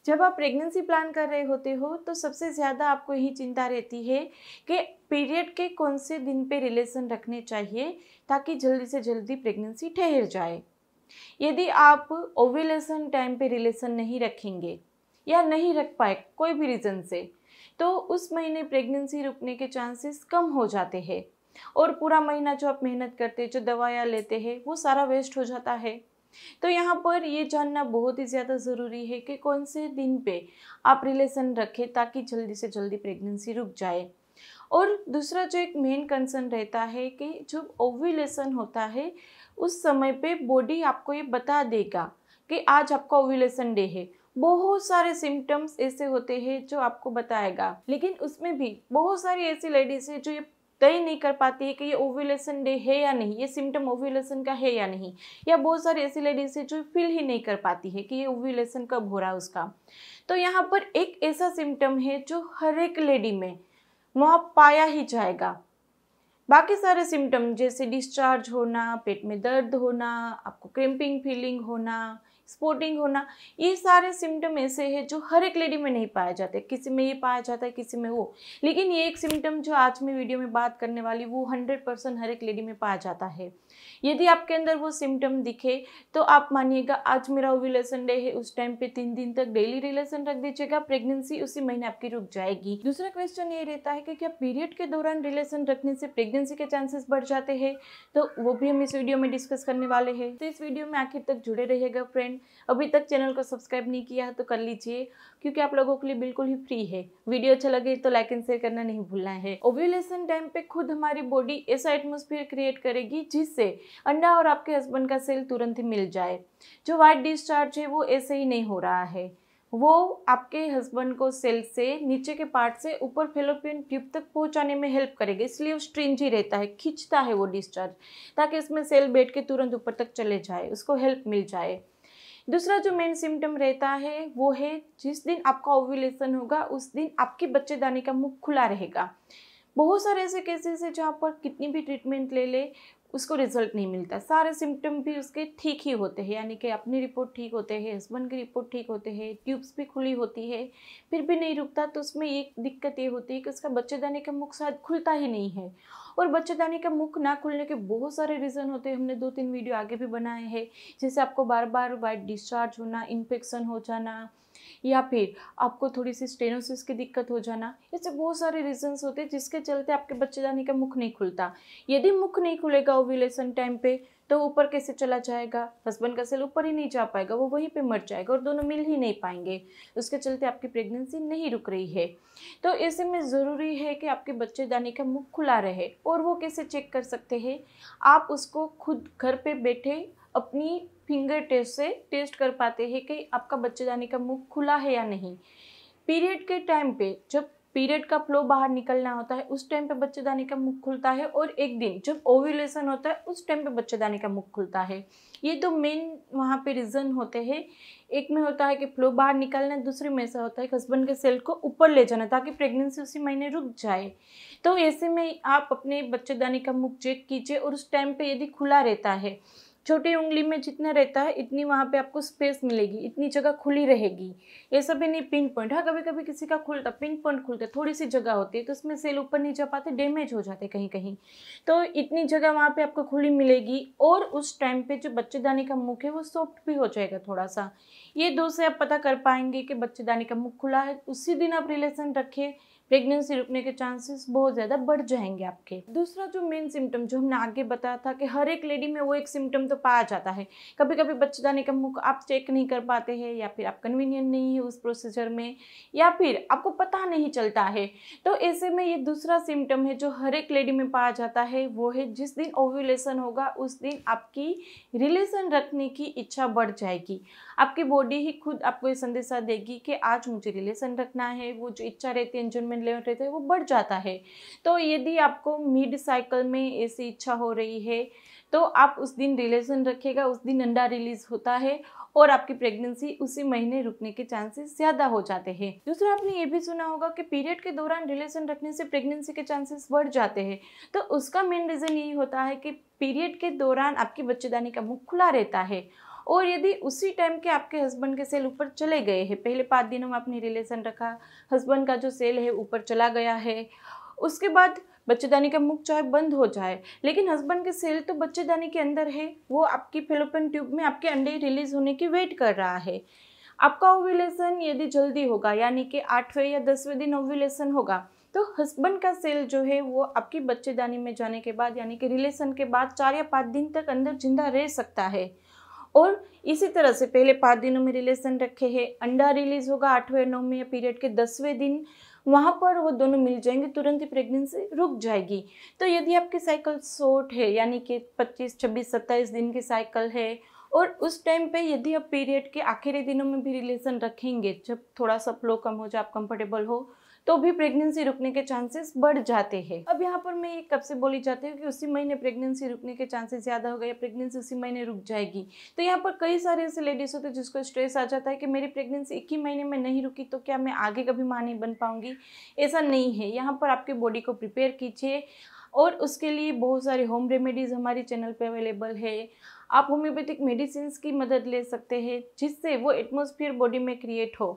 जब आप pregnancy plan कर रहे होते हो तो सबसे ज़्यादा आपको यही चिंता रहती है कि पीरियड के कौन से दिन पे रिलेशन रखने चाहिए ताकि जल्दी से जल्दी प्रेगनेंसी ठहर जाए। यदि आप ओव्यूलेशन टाइम पे रिलेशन नहीं रखेंगे या नहीं रख पाए कोई भी रीज़न से, तो उस महीने प्रेगनेंसी रुकने के चांसेस कम हो जाते हैं और पूरा महीना जो आप मेहनत करते हैं, जो दवाइयाँ लेते हैं, वो सारा वेस्ट हो जाता है। तो यहाँ पर ये जानना बहुत ही ज़्यादा ज़रूरी है कि कौन से दिन पे आप रिलेशन रखें ताकि जल्दी से जल्दी प्रेगनेंसी रुक जाए। और दूसरा जो एक मेन कंसर्न रहता है कि जब ओव्यूलेशन होता है उस समय पे बॉडी आपको ये बता देगा कि आज आपका ओव्यूलेशन डे है। बहुत सारे सिम्टम्स ऐसे होते हैं जो आपको बताएगा, लेकिन उसमें भी बहुत सारी ऐसी लेडीज है जो ये तय नहीं कर पाती है कि ये ओव्यूलेशन डे है या नहीं, ये सिम्टम ओव्यूलेशन का है या नहीं। या बहुत सारी ऐसी लेडीज है जो फील ही नहीं कर पाती है कि ये ओव्यूलेशन कब हो रहा है उसका। तो यहाँ पर एक ऐसा सिम्टम है जो हर एक लेडी में वहाँ पाया ही जाएगा। बाकी सारे सिम्टम जैसे डिस्चार्ज होना, पेट में दर्द होना, आपको क्रैम्पिंग फीलिंग होना, स्पॉटिंग होना, ये सारे सिम्टम ऐसे हैं जो हर एक लेडी में नहीं पाए जाते। किसी में ये पाया जाता है, किसी में वो। लेकिन ये एक सिम्टम जो आज मैं वीडियो में बात करने वाली वो 100% हर एक लेडी में पाया जाता है। यदि आपके अंदर वो सिम्टम दिखे तो आप मानिएगा आज मेरा ओव्यूलेशन डे है, उस टाइम पे 3 दिन तक डेली रिलेशन रख दीजिएगा, प्रेगनेंसी उसी महीने आपकी रुक जाएगी। दूसरा क्वेश्चन ये रहता है कि क्या पीरियड के दौरान रिलेशन रखने से प्रेगनेंसी के चांसेस बढ़ जाते हैं? तो वो भी हम इस वीडियो में डिस्कस करने वाले हैं। तो इस वीडियो में आखिर तक जुड़े रहिएगा फ्रेंड। अभी तक चैनल को सब्सक्राइब नहीं किया है तो कर लीजिए, क्योंकि आप लोगों के लिए बिल्कुल ही फ्री है। वीडियो अच्छा लगे तो लाइक एंड शेयर करना नहीं भूलना है। ओव्यूलेशन टाइम पे खुद हमारी बॉडी ऐसा एटमॉस्फेयर क्रिएट करेगी जिससे अंडा और आपके हस्बैंड का सेल तुरंत ही मिल जाए। जो वाइट डिस्चार्ज है वो ऐसे ही नहीं हो रहा है, वो आपके हस्बैंड को सेल से नीचे के पार्ट से ऊपर फेलोपियन ट्यूब तक पहुंचाने में हेल्प करेगा। इसलिए वो स्ट्रिंजी रहता है, खींचता है वो डिस्चार्ज, ताकि इसमें सेल बैठ के तुरंत ऊपर तक चले जाए, उसको हेल्प मिल जाए। दूसरा जो मेन सिम्टम रहता है वो है जिस दिन आपका ओव्यूलेशन होगा उस दिन आपके बच्चेदानी का मुख खुला रहेगा। बहुत सारे ऐसे केसेस है जहाँ पर कितनी भी ट्रीटमेंट ले ले उसको रिजल्ट नहीं मिलता। सारे सिम्टम भी उसके ठीक ही होते हैं, यानी कि अपनी रिपोर्ट ठीक होते हैं, हस्बैंड की रिपोर्ट ठीक होते हैं, ट्यूब्स भी खुली होती है, फिर भी नहीं रुकता। तो उसमें एक दिक्कत ये होती है कि उसका बच्चेदानी का मुख शायद खुलता ही नहीं है। और बच्चेदानी का मुख ना खुलने के बहुत सारे रीज़न होते हैं, हमने 2-3 वीडियो आगे भी बनाए हैं। जैसे आपको बार बार वाइट डिस्चार्ज होना, इन्फेक्शन हो जाना, या फिर आपको थोड़ी सी स्टेनोसिस की दिक्कत हो जाना, ऐसे बहुत सारे रीजंस होते हैं जिसके चलते आपके बच्चेदानी का मुख नहीं खुलता। यदि मुख नहीं खुलेगा ओव्यूलेशन टाइम पे तो ऊपर कैसे चला जाएगा? हस्बैंड का सेल ऊपर ही नहीं जा पाएगा, वो वहीं पे मर जाएगा और दोनों मिल ही नहीं पाएंगे। उसके चलते आपकी प्रेगनेंसी नहीं रुक रही है। तो ऐसे में ज़रूरी है कि आपके बच्चेदानी का मुख खुला रहे। और वो कैसे चेक कर सकते हैं? आप उसको खुद घर पे बैठे अपनी फिंगर टेस्ट से टेस्ट कर पाते हैं कि आपका बच्चेदानी का मुख खुला है या नहीं। पीरियड के टाइम पे जब पीरियड का फ्लो बाहर निकलना होता है उस टाइम पे बच्चेदानी का मुख खुलता है, और एक दिन जब ओव्यूलेशन होता है उस टाइम पे बच्चेदानी का मुख खुलता है। ये तो मेन वहाँ पे रीज़न होते हैं। एक में होता है कि फ्लो बाहर निकलना, दूसरे में ऐसा होता है कि हस्बैंड के सेल को ऊपर ले जाना ताकि प्रेगनेंसी उसी महीने रुक जाए। तो ऐसे में आप अपने बच्चेदानी का मुख चेक कीजिए, और उस टाइम पे यदि खुला रहता है, छोटी उंगली में जितना रहता है इतनी वहाँ पे आपको स्पेस मिलेगी, इतनी जगह खुली रहेगी। ये सब भी नहीं पिन पॉइंट। हाँ, कभी कभी किसी का खुलता पिन पॉइंट खुलता, थोड़ी सी जगह होती है तो उसमें सेल ऊपर नहीं जा पाते, डैमेज हो जाते कहीं कहीं। तो इतनी जगह वहाँ पे आपको खुली मिलेगी, और उस टाइम पे जो बच्चेदानी का मुख है वो सॉफ्ट भी हो जाएगा थोड़ा सा। ये 2 से आप पता कर पाएंगे कि बच्चेदानी का मुख खुला है। उसी दिन आप रिलेशन रखें, प्रेगनेंसी रुकने के चांसेस बहुत ज़्यादा बढ़ जाएंगे आपके। दूसरा जो मेन सिम्टम जो हमने आगे बताया था कि हर एक लेडी में वो एक सिम्टम तो पाया जाता है। कभी कभी बच्चेदानी का मुख आप चेक नहीं कर पाते हैं, या फिर आप कन्वीनियंट नहीं है उस प्रोसीजर में, या फिर आपको पता नहीं चलता है। तो ऐसे में ये दूसरा सिम्टम है जो हर एक लेडी में पाया जाता है, वो है जिस दिन ओव्यूलेशन होगा उस दिन आपकी रिलेशन रखने की इच्छा बढ़ जाएगी। आपकी बॉडी ही खुद आपको ये संदेशा देगी कि आज मुझे रिलेशन रखना है। वो जो इच्छा रहती है, एंजॉयमेंट लेवल रहता है, वो बढ़ जाता है। तो यदि आपको मिड साइकिल में ऐसी इच्छा हो रही है तो आप उस दिन रिलेशन रखिएगा, उस दिन अंडा रिलीज होता है और आपकी प्रेगनेंसी उसी महीने रुकने के चांसेस ज़्यादा हो जाते हैं। दूसरा, आपने ये भी सुना होगा कि पीरियड के दौरान रिलेशन रखने से प्रेगनेंसी के चांसेस बढ़ जाते हैं। तो उसका मेन रीज़न यही होता है कि पीरियड के दौरान आपकी बच्चेदानी का मुख खुला रहता है, और यदि उसी टाइम के आपके हस्बैंड के सेल ऊपर चले गए हैं, पहले 5 दिनों में आपने रिलेशन रखा, हस्बैंड का जो सेल है ऊपर चला गया है, उसके बाद बच्चेदानी का मुख चाहे बंद हो जाए लेकिन हस्बैंड के सेल तो बच्चेदानी के अंदर है, वो आपकी फैलोपियन ट्यूब में आपके अंडे रिलीज होने की वेट कर रहा है। आपका ओव्यूलेशन यदि जल्दी होगा यानी कि 8वें या 10वें दिन ओव्यूलेशन होगा तो हस्बैंड का सेल जो है वो आपकी बच्चेदानी में जाने के बाद यानी कि रिलेशन के बाद 4 या 5 दिन तक अंदर जिंदा रह सकता है। और इसी तरह से पहले 5 दिनों में रिलेशन रखे हैं, अंडा रिलीज होगा 8वें 9वें या पीरियड के 10वें दिन, वहाँ पर वो दोनों मिल जाएंगे, तुरंत ही प्रेगनेंसी रुक जाएगी। तो यदि आपकी साइकिल शॉर्ट है यानी कि 25, 26, 27 दिन की साइकिल है और उस टाइम पे यदि आप पीरियड के आखिरी दिनों में भी रिलेशन रखेंगे, जब थोड़ा सा फ्लो कम हो जाए, आप कंफर्टेबल हो, तो भी प्रेगनेंसी रुकने के चांसेस बढ़ जाते हैं। अब यहाँ पर मैं ये कब से बोली जाती हूँ कि उसी महीने प्रेगनेंसी रुकने के चांसेस ज़्यादा हो गए या प्रेगनेंसी उसी महीने रुक जाएगी। तो यहाँ पर कई सारे ऐसे लेडीज होते हैं जिसको स्ट्रेस आ जाता है कि मेरी प्रेगनेंसी 1 ही महीने में नहीं रुकी तो क्या मैं आगे कभी माँ नहीं बन पाऊंगी। ऐसा नहीं है, यहाँ पर आपके बॉडी को प्रिपेयर कीजिए और उसके लिए बहुत सारे होम रेमेडीज़ हमारे चैनल पे अवेलेबल है। आप होम्योपैथिक मेडिसिन की मदद ले सकते हैं जिससे वो एटमॉस्फेयर बॉडी में क्रिएट हो।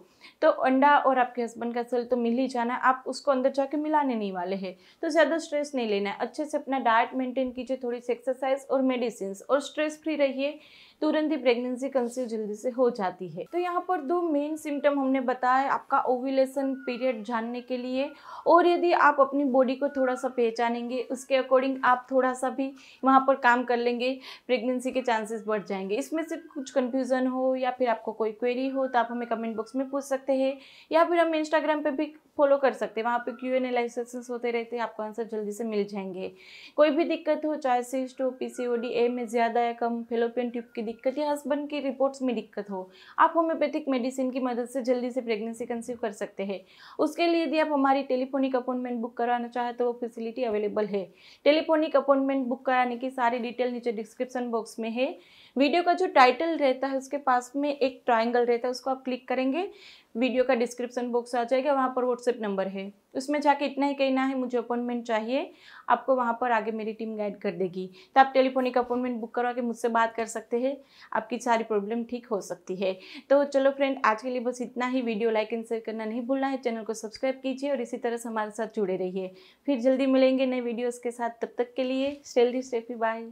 तो अंडा और आपके हस्बैंड का सेल तो मिल ही जाना है, आप उसको अंदर जाके मिलाने नहीं वाले हैं, तो ज़्यादा स्ट्रेस नहीं लेना है। अच्छे से अपना डाइट मेंटेन कीजिए, थोड़ी सी एक्सरसाइज और मेडिसिन, और स्ट्रेस फ्री रहिए, तुरंत ही प्रेगनेंसी कंसीव जल्दी से हो जाती है। तो यहाँ पर 2 मेन सिम्टम हमने बताए आपका ओव्यूलेशन पीरियड जानने के लिए, और यदि आप अपनी बॉडी को थोड़ा सा पहचानेंगे, उसके अकॉर्डिंग आप थोड़ा सा भी वहाँ पर काम कर लेंगे, प्रेगनेंसी के चांसेस बढ़ जाएंगे। इसमें से कुछ कंफ्यूजन हो या फिर आपको कोई क्वेरी हो तो आप हमें कमेंट बॉक्स में पूछ सकते हैं, या फिर हम इंस्टाग्राम पे भी फॉलो कर सकते हैं, वहाँ पे Q&A लाइव सेशंस होते रहते हैं, आपको आंसर जल्दी से मिल जाएंगे। कोई भी दिक्कत हो, चाहे सिस्ट हो, PCOD, ए में ज़्यादा या कम, फैलोपियन ट्यूब की दिक्कत या हस्बैंड की रिपोर्ट्स में दिक्कत हो, आप होम्योपैथिक मेडिसिन की मदद से जल्दी से प्रेगनेंसी कंसीव कर सकते हैं। उसके लिए यदि आप हमारी टेलीफोनिक अपॉइंटमेंट बुक कराना चाहें तो वो फैसिलिटी अवेलेबल है। टेलीफोनिक अपॉइंटमेंट बुक कराने की सारी डिटेल नीचे डिस्क्रिप्शन बॉक्स में है। वीडियो का जो टाइटल रहता है उसके पास में एक ट्रायंगल रहता है, उसको आप क्लिक करेंगे, वीडियो का डिस्क्रिप्शन बॉक्स आ जाएगा, वहाँ पर व्हाट्सएप नंबर है, उसमें जाके इतना ही कहना है मुझे अपॉइंटमेंट चाहिए, आपको वहाँ पर आगे मेरी टीम गाइड कर देगी। तो आप टेलीफोनिक अपॉइंटमेंट बुक करवा के मुझसे बात कर सकते हैं, आपकी सारी प्रॉब्लम ठीक हो सकती है। तो चलो फ्रेंड, आज के लिए बस इतना ही। वीडियो लाइक एंड शेयर करना नहीं भूलना है, चैनल को सब्सक्राइब कीजिए और इसी तरह से हमारे साथ जुड़े रहिए। फिर जल्दी मिलेंगे नए वीडियोज़ के साथ, तब तक के लिए stay healthy, stay happy, bye.